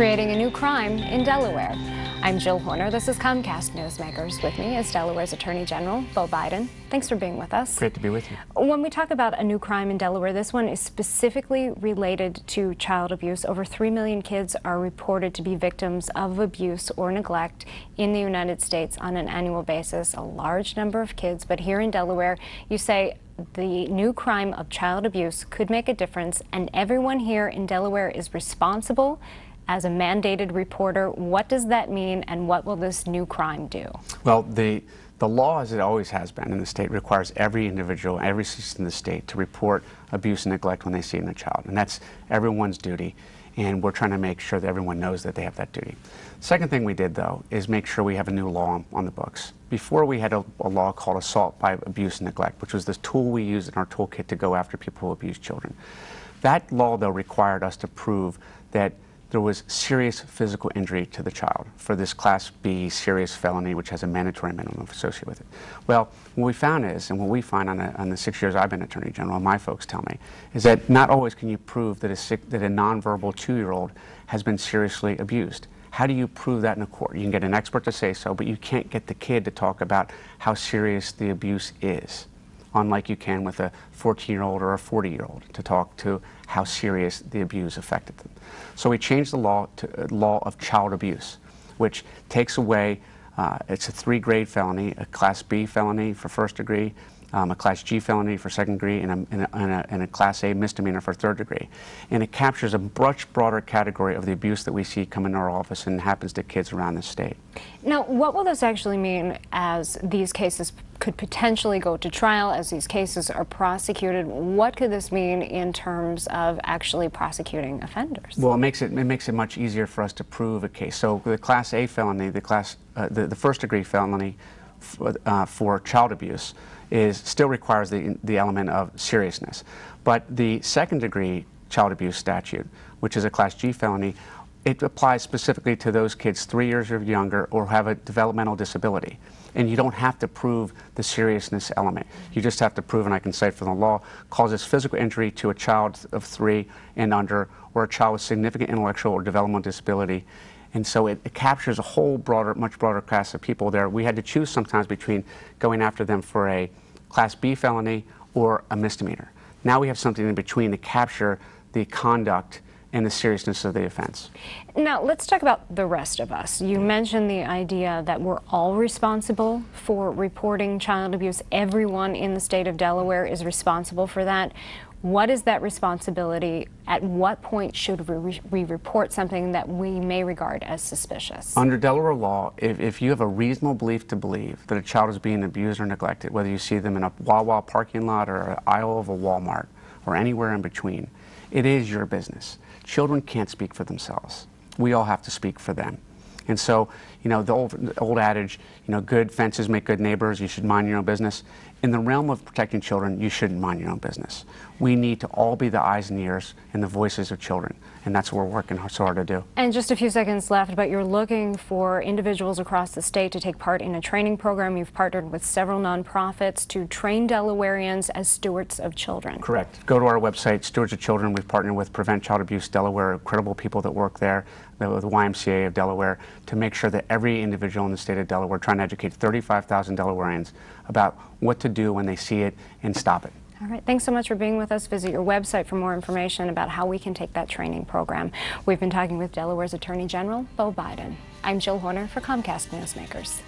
creating a new crime in Delaware. I'm Jill Horner. This is Comcast Newsmakers. With me is Delaware's Attorney General, Beau Biden. Thanks for being with us. Great to be with you. When we talk about a new crime in Delaware, this one is specifically related to child abuse. Over 3 million kids are reported to be victims of abuse or neglect in the United States on an annual basis. A large number of kids, but here in Delaware, you say the new crime of child abuse could make a difference, and everyone here in Delaware is responsible as a mandated reporter. What does that mean, and what will this new crime do? Well, the law, as it always has been in the state, requires every individual, every citizen in the state to report abuse and neglect when they see it in a child, and that's everyone's duty, and we're trying to make sure that everyone knows that they have that duty. Second thing we did, though, is make sure we have a new law on the books. Before, we had a law called assault by abuse and neglect, which was this tool we used in our toolkit to go after people who abuse children. That law, though, required us to prove that there was serious physical injury to the child for this Class B serious felony, which has a mandatory minimum associated with it. Well, what we found is, and what we find on the 6 years I've been Attorney General, and my folks tell me, is that not always can you prove that a nonverbal 2-year-old has been seriously abused. How do you prove that in a court? You can get an expert to say so, but you can't get the kid to talk about how serious the abuse is, unlike you can with a 14-year-old or a 40-year-old to talk to how serious the abuse affected them. So we changed the law to a law of child abuse, which takes away, it's a 3-grade felony, a Class B felony for first degree, a Class G felony for second degree, and a Class A misdemeanor for third degree. And it captures a much broader category of the abuse that we see come in our office and happens to kids around the state. Now, what will this actually mean as these cases could potentially go to trial, as these cases are prosecuted? What could this mean in terms of actually prosecuting offenders? Well, it makes it much easier for us to prove a case. So the Class A felony, the first degree felony for child abuse still requires the element of seriousness. But the second degree child abuse statute, which is a Class G felony, it applies specifically to those kids 3 years or younger or have a developmental disability. And you don't have to prove the seriousness element. You just have to prove, and I can cite from the law, causes physical injury to a child of 3 and under, or a child with significant intellectual or developmental disability. And so it captures a whole much broader class of people there. We had to choose sometimes between going after them for a Class B felony or a misdemeanor. Now we have something in between to capture the conduct and the seriousness of the offense. Now, let's talk about the rest of us. You mentioned the idea that we're all responsible for reporting child abuse. Everyone in the state of Delaware is responsible for that. What is that responsibility? At what point should we report something that we may regard as suspicious? Under Delaware law, if you have a reasonable belief to believe that a child is being abused or neglected, whether you see them in a Wawa parking lot or an aisle of a Walmart or anywhere in between, it is your business. Children can't speak for themselves. We all have to speak for them. And so, you know, the old adage, you know, good fences make good neighbors, you should mind your own business. In the realm of protecting children, you shouldn't mind your own business. We need to all be the eyes and ears and the voices of children, and that's what we're working so hard to do. And just a few seconds left, but you're looking for individuals across the state to take part in a training program. You've partnered with several nonprofits to train Delawareans as stewards of children. Correct. Go to our website, Stewards of Children. We've partnered with Prevent Child Abuse Delaware, incredible people that work there, the YMCA of Delaware, to make sure that every individual in the state of Delaware, trying to educate 35,000 Delawareans about what to do when they see it and stop it. All right, thanks so much for being with us. Visit your website for more information about how we can take that training program. We've been talking with Delaware's Attorney General, Beau Biden. I'm Jill Horner for Comcast Newsmakers.